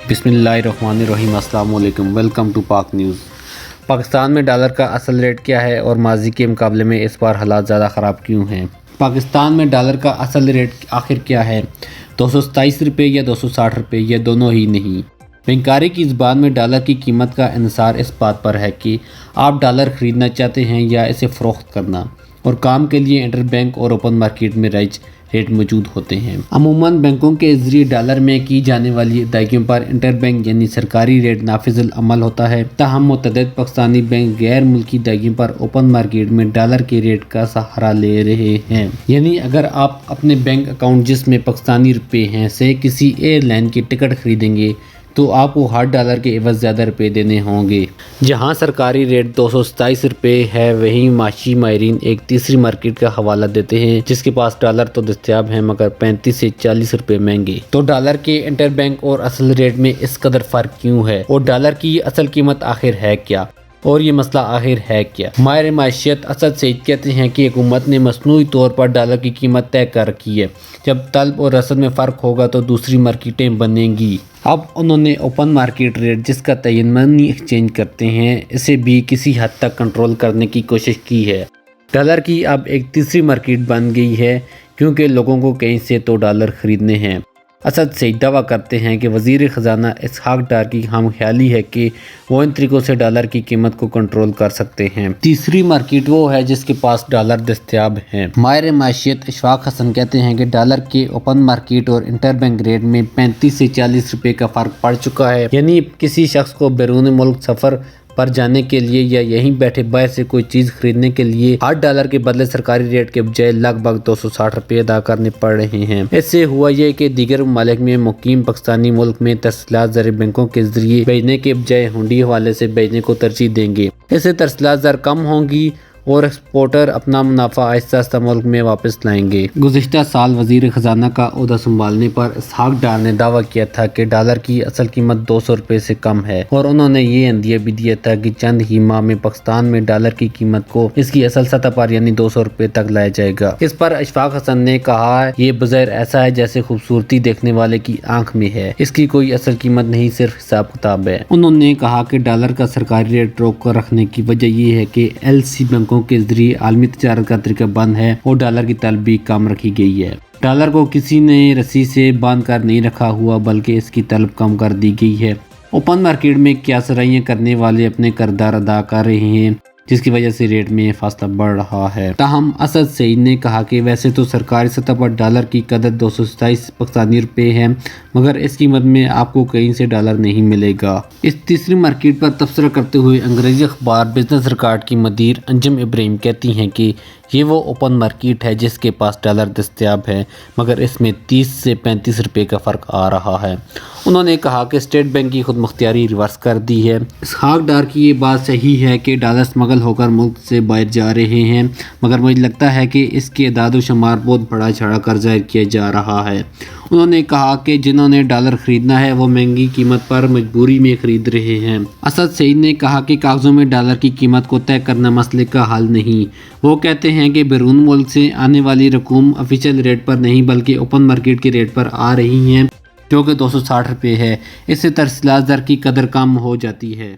بسم اللہ الرحمن الرحیم۔ السلام علیکم، ویلکم ٹو پاک نیوز۔ پاکستان میں ڈالر کا اصل ریٹ کیا ہے اور ماضی کے مقابلے میں اس بار حالات زیادہ خراب کیوں ہیں؟ پاکستان میں ڈالر کا اصل ریٹ آخر کیا ہے؟ 227 روپے یا 260 روپے یا دونوں ہی نہیں؟ بینکاری کی زبان میں ڈالر کی قیمت کا انحصار اس بات پر ہے کہ آپ ڈالر خریدنا چاہتے ہیں یا اسے فروخت کرنا، اور کام کے لیے انٹر بینک اور اوپن مارکیٹ میں رائج ریٹ موجود ہوتے ہیں۔ عموماً بینکوں کے ذریعے ڈالر میں کی جانے والی ادائیگیوں پر انٹر بینک یعنی سرکاری ریٹ نافذ العمل ہوتا ہے، تاہم متعدد پاکستانی بینک غیر ملکی ادائیگیوں پر اوپن مارکیٹ میں ڈالر کے ریٹ کا سہارا لے رہے ہیں۔ یعنی اگر آپ اپنے بینک اکاؤنٹ جس میں پاکستانی روپے ہیں سے کسی ایئر لائن کی ٹکٹ خریدیں گے تو آپ کو ہر ڈالر کے عوض زیادہ روپے دینے ہوں گے۔ جہاں سرکاری ریٹ 227 روپے ہے، وہیں معاشی ماہرین ایک تیسری مارکیٹ کا حوالہ دیتے ہیں جس کے پاس ڈالر تو دستیاب ہیں مگر 35 سے 40 روپے مہنگے۔ تو ڈالر کے انٹر بینک اور اصل ریٹ میں اس قدر فرق کیوں ہے، اور ڈالر کی اصل قیمت آخر ہے کیا، اور یہ مسئلہ آخر ہے کیا؟ ماہر معیشت اسد سعید کہتے ہیں کہ حکومت نے مصنوعی طور پر ڈالر کی قیمت طے کر رکھی ہے، جب طلب اور رسد میں فرق ہوگا تو دوسری مارکیٹیں بنیں گی۔ اب انہوں نے اوپن مارکیٹ ریٹ جس کا تعین منی ایکسچینج کرتے ہیں اسے بھی کسی حد تک کنٹرول کرنے کی کوشش کی ہے۔ ڈالر کی اب ایک تیسری مارکیٹ بن گئی ہے کیونکہ لوگوں کو کہیں سے تو ڈالر خریدنے ہیں۔ اسد سعید دعویٰ کرتے ہیں کہ وزیر خزانہ اسحاق ڈار کی ہم خیالی ہے کہ وہ ان طریقوں سے ڈالر کی قیمت کو کنٹرول کر سکتے ہیں۔ تیسری مارکیٹ وہ ہے جس کے پاس ڈالر دستیاب ہیں۔ ماہر معیشت اشفاق حسن کہتے ہیں کہ ڈالر کے اوپن مارکیٹ اور انٹر بینک ریٹ میں 35 سے 40 روپے کا فرق پڑ چکا ہے، یعنی کسی شخص کو بیرون ملک سفر پر جانے کے لیے یا یہیں بیٹھے باہر سے کوئی چیز خریدنے کے لیے ہر ڈالر کے بدلے سرکاری ریٹ کے بجائے لگ بھگ 260 روپے ادا کرنے پڑ رہے ہیں۔ اس سے ہوا یہ کہ دیگر ممالک میں مقیم پاکستانی ملک میں ترسیلات زر بینکوں کے ذریعے بھیجنے کے بجائے ہنڈی حوالے سے بھیجنے کو ترجیح دیں گے۔ اس سے ترسیلات زر کم ہوں گی اور ایکسپورٹر اپنا منافع آہستہ آہستہ ملک میں واپس لائیں گے۔ گزشتہ سال وزیر خزانہ کا عہدہ سنبھالنے پر اسحاق ڈار نے دعویٰ کیا تھا کہ ڈالر کی اصل قیمت 200 روپے سے کم ہے، اور انہوں نے یہ عندیہ بھی دیا تھا کہ چند ہی ماہ میں پاکستان میں ڈالر کی قیمت کو اس کی اصل سطح پر یعنی 200 روپے تک لایا جائے گا۔ اس پر اشفاق حسن نے کہا یہ بظاہر ایسا ہے جیسے خوبصورتی دیکھنے والے کی آنکھ میں ہے، اس کی کوئی اصل قیمت نہیں، صرف حساب کتاب ہے۔ انہوں نے کہا کہ ڈالر کا سرکاری ریٹ روک کر رکھنے کی وجہ یہ ہے کہ LC بینکوں کے ذریعے عالمی تجارت کا طریقہ بند ہے اور ڈالر کی طلب بھی کم رکھی گئی ہے۔ ڈالر کو کسی نے رسی سے باندھ کر نہیں رکھا ہوا بلکہ اس کی طلب کم کر دی گئی ہے۔ اوپن مارکیٹ میں قیاسرائیاں کرنے والے اپنے کردار ادا کر رہے ہیں جس کی وجہ سے ریٹ میں فاصلہ بڑھ رہا ہے۔ تاہم اسد سعید نے کہا کہ ویسے تو سرکاری سطح پر ڈالر کی قدر 227 پاکستانی روپے ہے مگر اس قیمت میں آپ کو کہیں سے ڈالر نہیں ملے گا۔ اس تیسری مارکیٹ پر تبصرہ کرتے ہوئے انگریزی اخبار بزنس ریکارڈ کی مدیر انجم ابراہیم کہتی ہیں کہ یہ وہ اوپن مارکیٹ ہے جس کے پاس ڈالر دستیاب ہے مگر اس میں 30 سے 35 روپے کا فرق آ رہا ہے۔ انہوں نے کہا کہ اسٹیٹ بینک کی خود مختاری ریورس کر دی ہے۔ اسحاق ڈار کی یہ بات صحیح ہے کہ ڈالر اسمگل ہو کر ملک سے باہر جا رہے ہیں مگر مجھے لگتا ہے کہ اس کے اعداد و شمار بہت بڑا چڑھا کر ظاہر کیا جا رہا ہے۔ انہوں نے کہا کہ جنہوں نے ڈالر خریدنا ہے وہ مہنگی قیمت پر مجبوری میں خرید رہے ہیں۔ اسد سعید نے کہا کہ کاغذوں میں ڈالر کی قیمت کو طے کرنا مسئلے کا حل نہیں۔ وہ کہتے ہیں کہ بیرون ملک سے آنے والی رقوم آفیشیل ریٹ پر نہیں بلکہ اوپن مارکیٹ کے ریٹ پر آ رہی ہیں جو کہ 260 روپے ہے۔ اس سے ترسیلات زر کی قدر کم ہو جاتی ہے۔